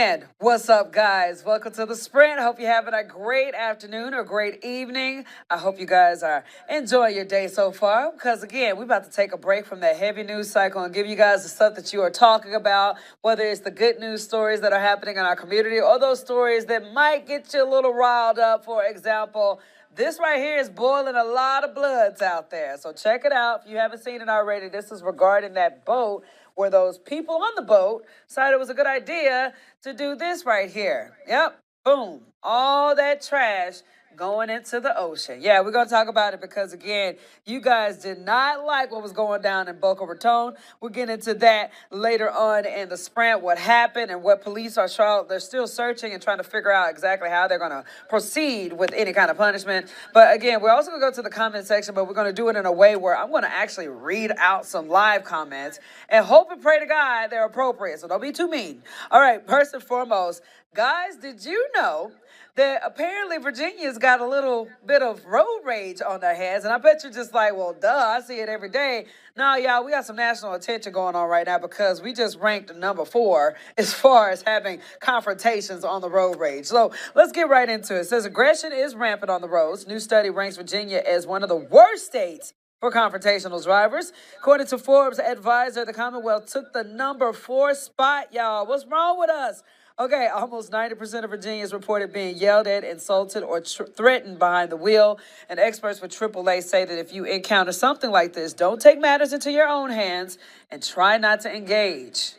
And what's up, guys? Welcome to the Sprint. Hope you're having a great afternoon or great evening. I hope you guys are enjoying your day so far because, again, we're about to take a break from that heavy news cycle and give you guys the stuff that you are talking about, whether it's the good news stories that are happening in our community or those stories that might get you a little riled up. For example, this right here is boiling a lot of bloods out there. So check it out. If you haven't seen it already, this is regarding that boat where those people on the boat decided it was a good idea to do this right here. Yep, boom, all that trash going into the ocean. Yeah, we're going to talk about it because, again, you guys did not like what was going down in Boca Raton. We'll get into that later on in the Sprint, what happened and what police are they're still searching and trying to figure out exactly how they're going to proceed with any kind of punishment. But, again, we're also going to go to the comment section, but we're going to do it in a way where I'm going to actually read out some live comments and hope and pray to God they're appropriate, so don't be too mean. All right, first and foremost, guys, did you know that apparently Virginia's got a little bit of road rage on their hands? And I bet you're just like, well, duh, I see it every day. No, y'all, we got some national attention going on right now because we just ranked number 4 as far as having confrontations on the road rage. So let's get right into it. It says aggression is rampant on the roads. New study ranks Virginia as one of the worst states for confrontational drivers. According to Forbes Advisor, the Commonwealth took the number 4 spot, y'all. What's wrong with us? Okay, almost 90% of Virginians reported being yelled at, insulted, or threatened behind the wheel. And experts with AAA say that if you encounter something like this, don't take matters into your own hands and try not to engage.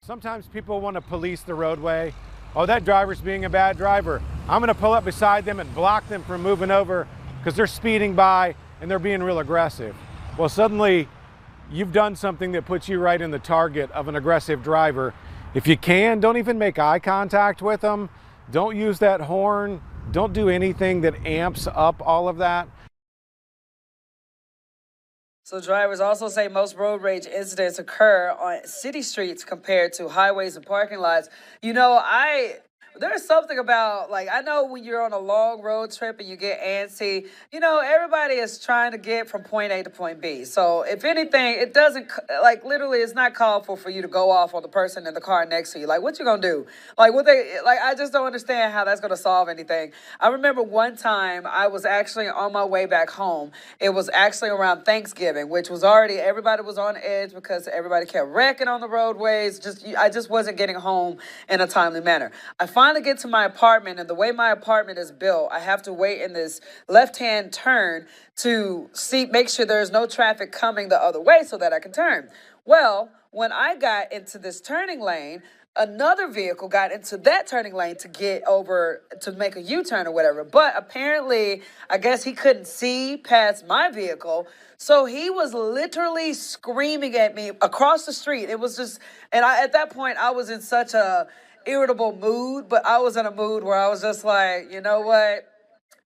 Sometimes people want to police the roadway. Oh, that driver's being a bad driver. I'm going to pull up beside them and block them from moving over because they're speeding by and they're being real aggressive. Well, suddenly you've done something that puts you right in the target of an aggressive driver. If you can, don't even make eye contact with them. Don't use that horn. Don't do anything that amps up all of that. So drivers also say most road rage incidents occur on city streets compared to highways and parking lots. You know, there's something about, like, I know when you're on a long road trip and you get antsy, you know, everybody is trying to get from point A to point B. So if anything, it doesn't, like, literally, it's not called for you to go off on the person in the car next to you. Like, what you gonna do? Like, I just don't understand how that's gonna solve anything. I remember one time I was actually on my way back home. It was actually around Thanksgiving, which was already, everybody was on edge because everybody kept wrecking on the roadways. I just wasn't getting home in a timely manner. I finally get to my apartment, and the way my apartment is built, I have to wait in this left-hand turn to make sure there's no traffic coming the other way so that I can turn. Well, when I got into this turning lane, another vehicle got into that turning lane to get over to make a U-turn or whatever. But apparently, I guess he couldn't see past my vehicle. So he was literally screaming at me across the street. It was just, and at that point, I was in such a irritable mood, but I was in a mood where I was just like, you know what?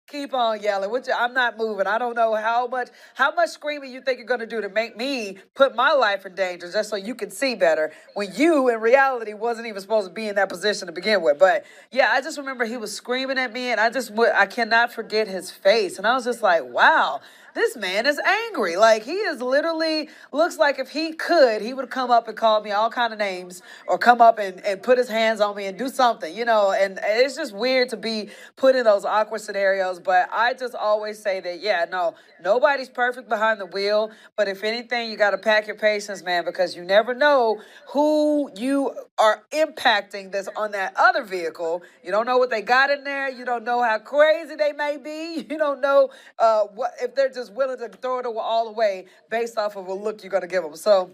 Keep on yelling. I'm not moving. I don't know how much screaming you think you're going to do to make me put my life in danger just so you can see better when you, in reality, wasn't even supposed to be in that position to begin with. But yeah, I just remember he was screaming at me, and I cannot forget his face. And I was just like, wow, this man is angry. Like, he is literally, looks like if he could, he would come up and call me all kind of names or come up and put his hands on me and do something, you know. And it's just weird to be put in those awkward scenarios. But I just always say that, yeah, no, nobody's perfect behind the wheel. But if anything, you got to pack your patience, man, because you never know who you are impacting that's on that other vehicle. You don't know what they got in there. You don't know how crazy they may be. You don't know what if they're just willing to throw it all away based off of a look you're going to give them. So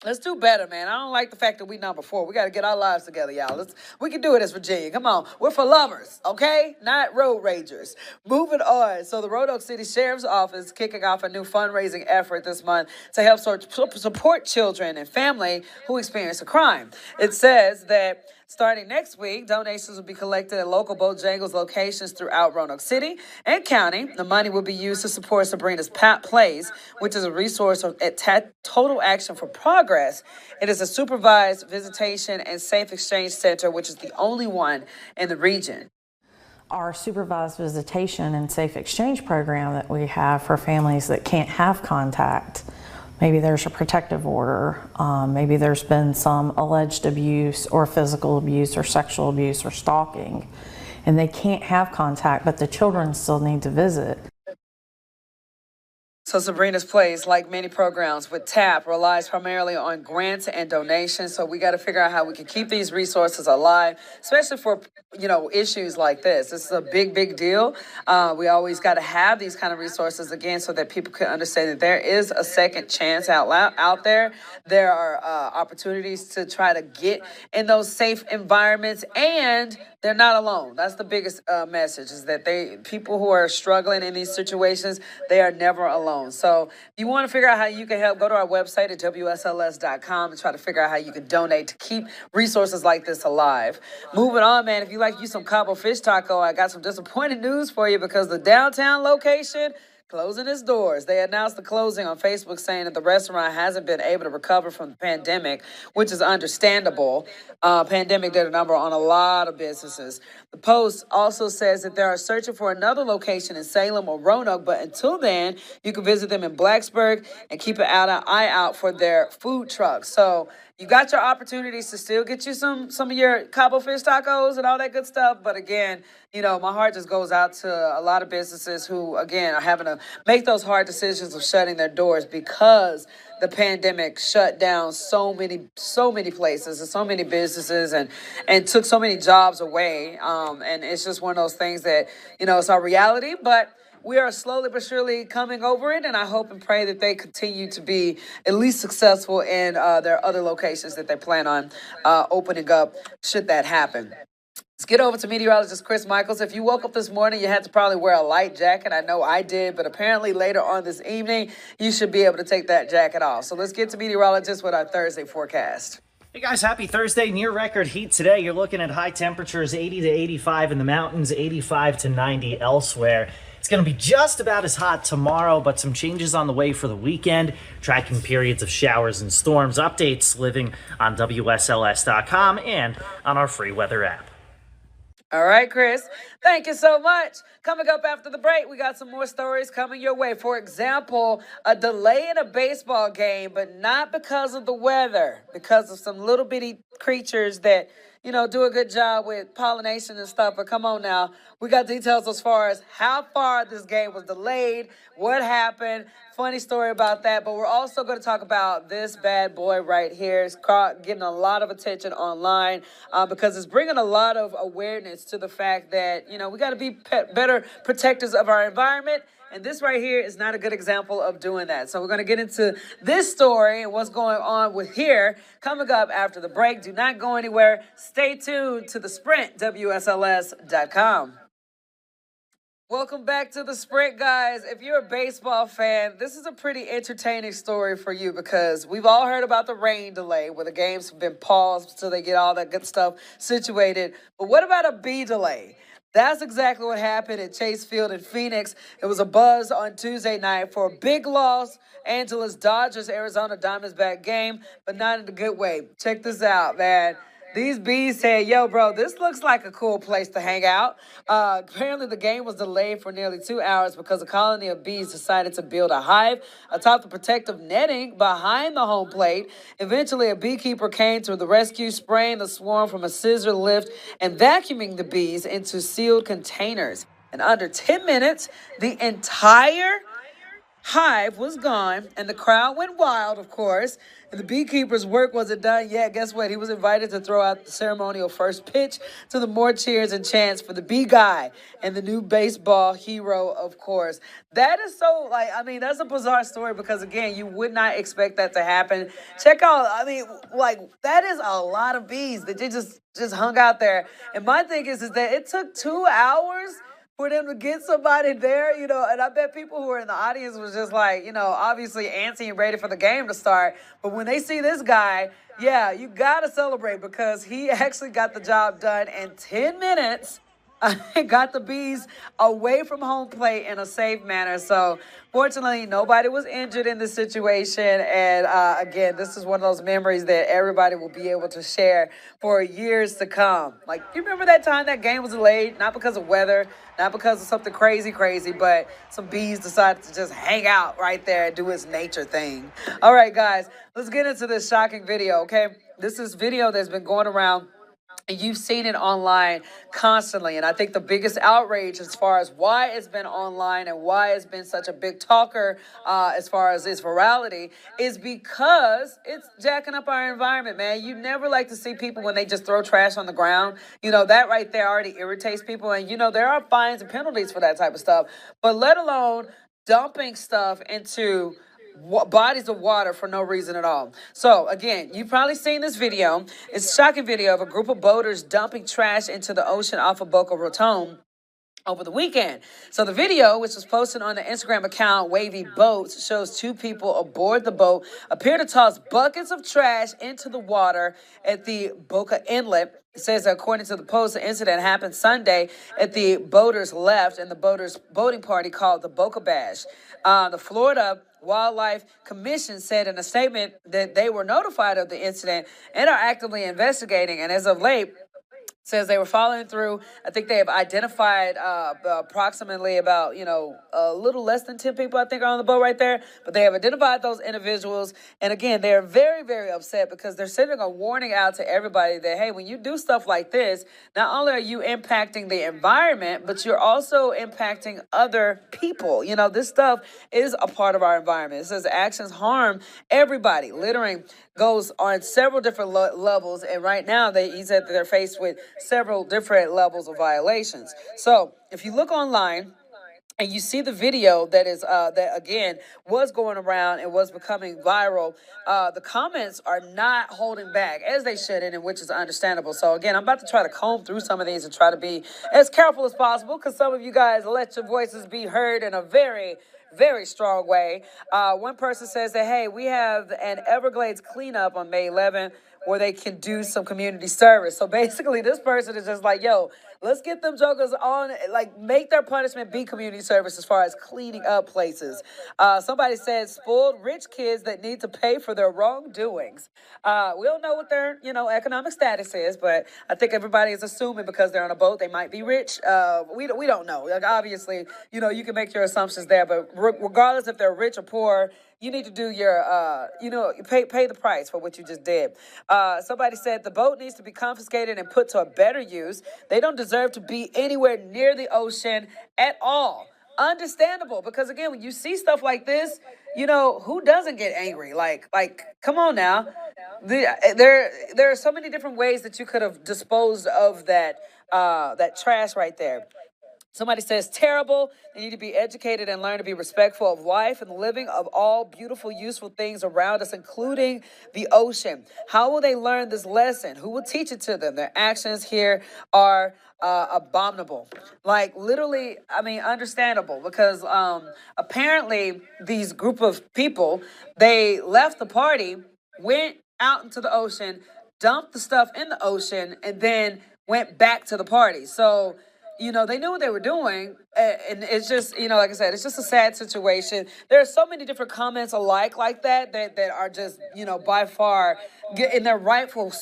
let's do better, man. I don't like the fact that we number 4. We got to get our lives together, y'all. We can do it as Virginia. Come on. We're for lovers, okay? Not road ragers. Moving on. So the Roanoke City Sheriff's Office kicking off a new fundraising effort this month to help support children and family who experience a crime. It says that starting next week, donations will be collected at local Bojangles locations throughout Roanoke City and County. The money will be used to support Sabrina's Plays, which is a resource at Total Action for Progress. It is a supervised visitation and safe exchange center, which is the only one in the region. Our supervised visitation and safe exchange program that we have for families that can't have contact maybe there's a protective order, maybe there's been some alleged abuse or physical abuse or sexual abuse or stalking, and they can't have contact, but the children still need to visit. So Sabrina's Place, like many programs with TAP, relies primarily on grants and donations. So we got to figure out how we can keep these resources alive, especially for, issues like this. This is a big, big deal. We always got to have these kind of resources again so that people can understand that there is a second chance out there. There are opportunities to try to get in those safe environments, and they're not alone. That's the biggest message, is that people who are struggling in these situations, they are never alone. So if you want to figure out how you can help, go to our website at WSLS.com and try to figure out how you can donate to keep resources like this alive. Moving on, man, if you like you some Cabo Fish Taco, I got some disappointing news for you, because the downtown location closing its doors. They announced the closing on Facebook, saying that the restaurant hasn't been able to recover from the pandemic, which is understandable. Pandemic did a number on a lot of businesses. The Post also says that they are searching for another location in Salem or Roanoke, but until then, you can visit them in Blacksburg and keep an eye out for their food trucks. So you got your opportunities to still get you some of your Cabo Fish tacos and all that good stuff. But again, my heart just goes out to a lot of businesses who, again, are having to make those hard decisions of shutting their doors because the pandemic shut down so many places and so many businesses and took so many jobs away. And it's just one of those things that, it's our reality, but we are slowly but surely coming over it, and I hope and pray that they continue to be at least successful in their other locations that they plan on opening up should that happen. Let's get over to meteorologist Chris Michaels. If you woke up this morning, you had to probably wear a light jacket. I know I did, but apparently later on this evening, you should be able to take that jacket off. So let's get to meteorologist with our Thursday forecast. Hey guys, happy Thursday. Near record heat today. You're looking at high temperatures 80 to 85 in the mountains, 85 to 90 elsewhere. It's going to be just about as hot tomorrow, but some changes on the way for the weekend. Tracking periods of showers and storms. Updates living on WSLS.com and on our free weather app. All right, Chris. Thank you so much. Coming up after the break, we got some more stories coming your way. For example, a delay in a baseball game, but not because of the weather, because of some little bitty creatures that, do a good job with pollination and stuff. But come on now. We got details as far as how far this game was delayed, what happened. Funny story about that. But we're also going to talk about this bad boy right here. It's getting a lot of attention online because it's bringing a lot of awareness to the fact that, we got to be better protectors of our environment. And this right here is not a good example of doing that. So we're going to get into this story and what's going on with here coming up after the break. Do not go anywhere. Stay tuned to The Sprint, WSLS.com. Welcome back to The Sprint, guys. If you're a baseball fan, this is a pretty entertaining story for you because we've all heard about the rain delay where the games have been paused until they get all that good stuff situated. But what about a bee delay? That's exactly what happened at Chase Field in Phoenix. It was a buzz on Tuesday night for a big loss. Angeles Dodgers, Arizona Diamondbacks game, but not in a good way. Check this out, man. These bees said, yo, bro, this looks like a cool place to hang out. Apparently, the game was delayed for nearly 2 hours because a colony of bees decided to build a hive atop the protective netting behind the home plate. Eventually, a beekeeper came to the rescue, spraying the swarm from a scissor lift and vacuuming the bees into sealed containers. In under 10 minutes, the entire hive was gone, and the crowd went wild, of course. And the beekeeper's work wasn't done yet. Guess what? He was invited to throw out the ceremonial first pitch to the more cheers and chants for the bee guy and the new baseball hero, of course. That is so, that's a bizarre story because, again, you would not expect that to happen. Check out, that is a lot of bees that you just hung out there. And my thing is that it took 2 hours for them to get somebody there, and I bet people who were in the audience was just obviously antsy and ready for the game to start. But when they see this guy, yeah, you got to celebrate because he actually got the job done in 10 minutes got the bees away from home plate in a safe manner. So fortunately, nobody was injured in this situation. And again, this is one of those memories that everybody will be able to share for years to come. Like, you remember that time that game was delayed, not because of weather, not because of something crazy, but some bees decided to just hang out right there and do its nature thing. All right, guys, let's get into this shocking video, okay? This is video that's been going around. You've seen it online constantly. And I think the biggest outrage as far as why it's been online and why it's been such a big talker as far as its virality is because it's jacking up our environment, man. You never like to see people when they just throw trash on the ground. You know, that right there already irritates people. And, you know, there are fines and penalties for that type of stuff. But let alone dumping stuff into bodies of water for no reason at all. So again, you've probably seen this video. It's a shocking video of a group of boaters dumping trash into the ocean off of Boca Raton over the weekend. So the video, which was posted on the Instagram account Wavy Boats, shows two people aboard the boat appear to toss buckets of trash into the water at the Boca Inlet. It says, according to the post, the incident happened Sunday at the boaters left and the boaters boating party called the Boca Bash. The Florida Wildlife Commission said in a statement that they were notified of the incident and are actively investigating. And as of late, says they were following through. I think they have identified approximately about, a little less than 10 people, I think, are on the boat right there. But they have identified those individuals. And again, they're very, very upset because they're sending a warning out to everybody that, hey, when you do stuff like this, not only are you impacting the environment, but you're also impacting other people. You know, this stuff is a part of our environment. It says actions harm everybody. Littering goes on several different levels. And right now, he said that they're faced with several different levels of violations. So if you look online and you see the video that is that again was going around and was becoming viral, the comments are not holding back, as they shouldn't, and which is understandable. So again, I'm about to try to comb through some of these and try to be as careful as possible because some of you guys let your voices be heard in a very strong way. One person says that, hey, we have an Everglades cleanup on May 11th where they can do some community service. So basically, this person is just like, yo, let's get them jokers on, like, make their punishment be community service as far as cleaning up places. Somebody said spoiled rich kids that need to pay for their wrongdoings. We don't know what their, economic status is, but I think everybody is assuming because they're on a boat, they might be rich. We don't know. Like, obviously, you can make your assumptions there, but regardless if they're rich or poor, you need to do your, pay the price for what you just did. Somebody said the boat needs to be confiscated and put to a better use. They don't deserve to be anywhere near the ocean at all. Understandable, because again, when you see stuff like this, who doesn't get angry? Like, come on now. There are so many different ways that you could have disposed of that trash right there. Somebody says terrible. They need to be educated and learn to be respectful of life and the living of all beautiful, useful things around us, including the ocean. How will they learn this lesson? Who will teach it to them? Their actions here are abominable. Like, literally, understandable, because apparently these group of people, they left the party, went out into the ocean, dumped the stuff in the ocean, and then went back to the party. So they knew what they were doing, and it's just, like I said, it's just a sad situation. There are so many different comments alike like that are just, by far in their rightful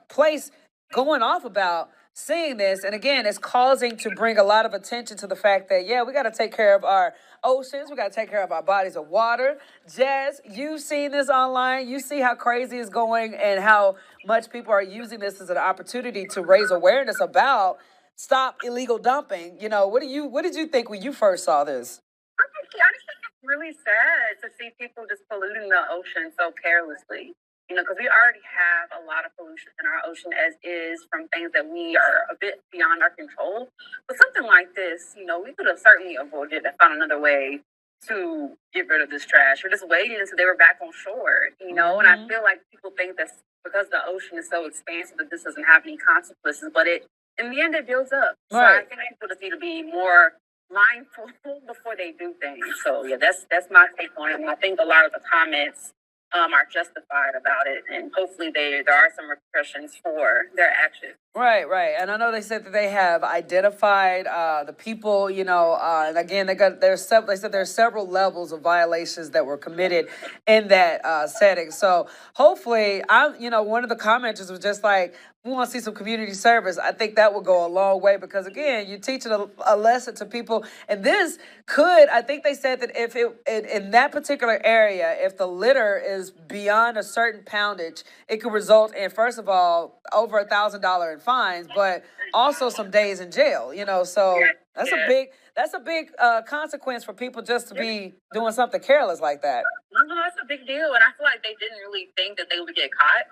place going off about seeing this. And again, it's causing to bring a lot of attention to the fact that, yeah, we got to take care of our oceans. We got to take care of our bodies of water. Jazz, you've seen this online. You see how crazy it's going and how much people are using this as an opportunity to raise awareness about stop illegal dumping. What did you think when you first saw this? I just think it's really sad to see people just polluting the ocean so carelessly. Because we already have a lot of pollution in our ocean as is from things that we are a bit beyond our control. But something like this, we could have certainly avoided and found another way to get rid of this trash, or just waited until they were back on shore, And I feel like people think that because the ocean is so expansive that this doesn't have any consequences, but in the end, it builds up. So right. I think people just need to be more mindful before they do things. So yeah, that's my take on it. And I think a lot of the comments are justified about it, and hopefully there are some repercussions for their actions. Right, right. And I know they said that they have identified the people, and again, they said there's several levels of violations that were committed in that setting. So hopefully, one of the commenters was just like, we want to see some community service. I think that will go a long way because again, you're teaching a lesson to people, and this I think they said that if in that particular area, if the litter is beyond a certain poundage, it could result in, first of all, over $1,000 in fines, but also some days in jail. So that's a big consequence for people just to be doing something careless like that. No, that's a big deal, and I feel like they didn't really think that they would get caught.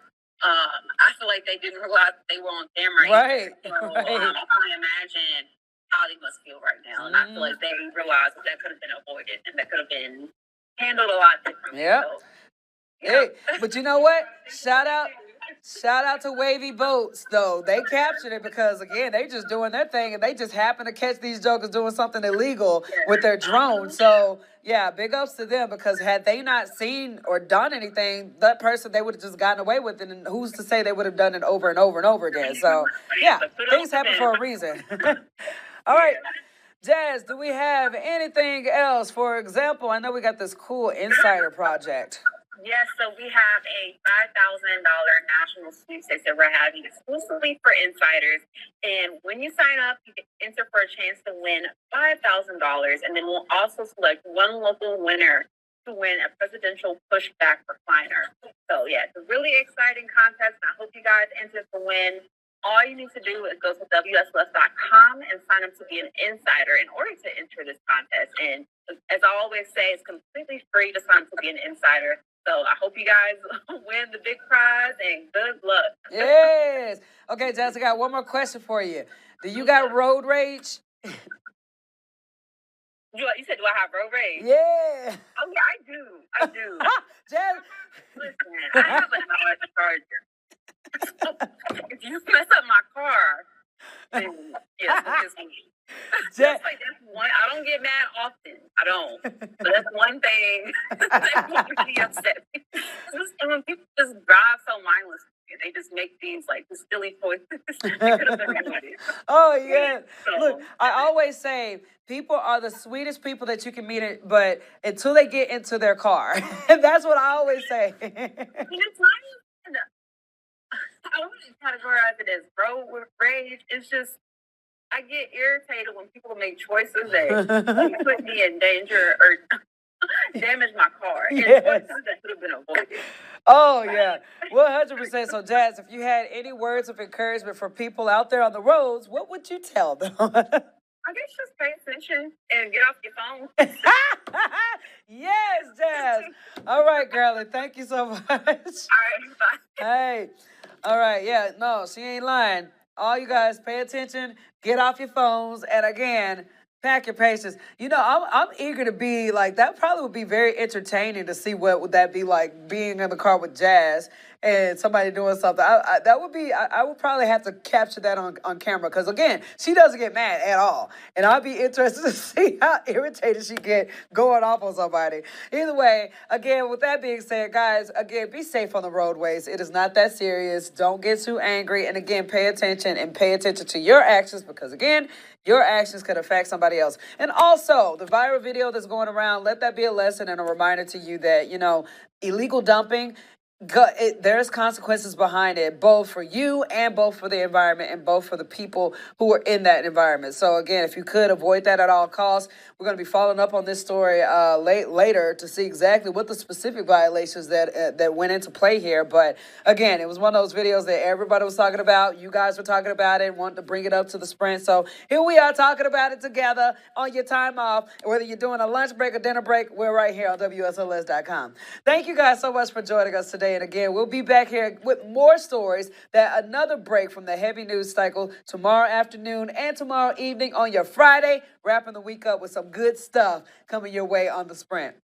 I feel like they didn't realize that they were on camera. Right. So, Right. I can't imagine how they must feel right now. And I feel like they realized that could have been avoided and that could have been handled a lot differently. Yep. So, Hey, but you know what? Shout out to Wavy Boats though. They captured it because again, they just doing their thing and they just happen to catch these jokers doing something illegal with their drone. So yeah, big ups to them because had they not seen or done anything, that person they would have just gotten away with it. And who's to say they would have done it over and over and over again? So yeah, things happen for a reason. All right. Jazz, do we have anything else? For example, I know we got this cool insider project. Yes, so we have a $5,000 national sweepstakes that we're having exclusively for insiders. And when you sign up, you can enter for a chance to win $5,000. And then we'll also select one local winner to win a presidential pushback recliner. So yeah, it's a really exciting contest. And I hope you guys enter to win. All you need to do is go to WSLS.com and sign up to be an insider in order to enter this contest. And as I always say, it's completely free to sign up to be an insider. So I hope you guys win the big prize and good luck. Yes. Okay, Jess, I got one more question for you. Do you got road rage? You said, do I have road rage? Yeah. Oh, yeah, I do. Jess. Listen, I have a Dodge Charger. If you mess up my car, then yes, it's me. That's one. I don't get mad often. I don't. But that's one thing that makes me upset. And when people just drive so mindlessly, they just make these like silly choices. Oh yeah. Look, I always say people are the sweetest people that you can meet, but until they get into their car, and that's what I always say. I wouldn't categorize it as road rage. It's just I get irritated when people make choices that put me in danger or damage my car. And choices that could have been avoided. Oh yeah, 100%. So Jazz, if you had any words of encouragement for people out there on the roads, what would you tell them? I guess just pay attention and get off your phone. Yes, Jazz. All right, girlie. Thank you so much. All right, bye. Hey. All right. Yeah. No, she ain't lying. All you guys, pay attention. Get off your phones. And again, pack your patience. I'm eager to be like, that probably would be very entertaining to see what would that be like being in the car with Jazz and somebody doing something. I would probably have to capture that on camera because again, she doesn't get mad at all. And I'd be interested to see how irritated she get going off on somebody. Either way, again, with that being said, guys, again, be safe on the roadways. It is not that serious. Don't get too angry. And again, pay attention to your actions because again, your actions could affect somebody else. And also, the viral video that's going around, let that be a lesson and a reminder to you that, illegal dumping, there's consequences behind it, both for you and both for the environment and both for the people who are in that environment. So again, if you could avoid that at all costs, we're going to be following up on this story later to see exactly what the specific violations that went into play here. But again, it was one of those videos that everybody was talking about. You guys were talking about it, wanting to bring it up to the Sprint. So here we are talking about it together on your time off. Whether you're doing a lunch break or dinner break, we're right here on WSLS.com. Thank you guys so much for joining us today. And again, we'll be back here with more stories, another break from the heavy news cycle tomorrow afternoon and tomorrow evening on your Friday, wrapping the week up with some good stuff coming your way on the Sprint.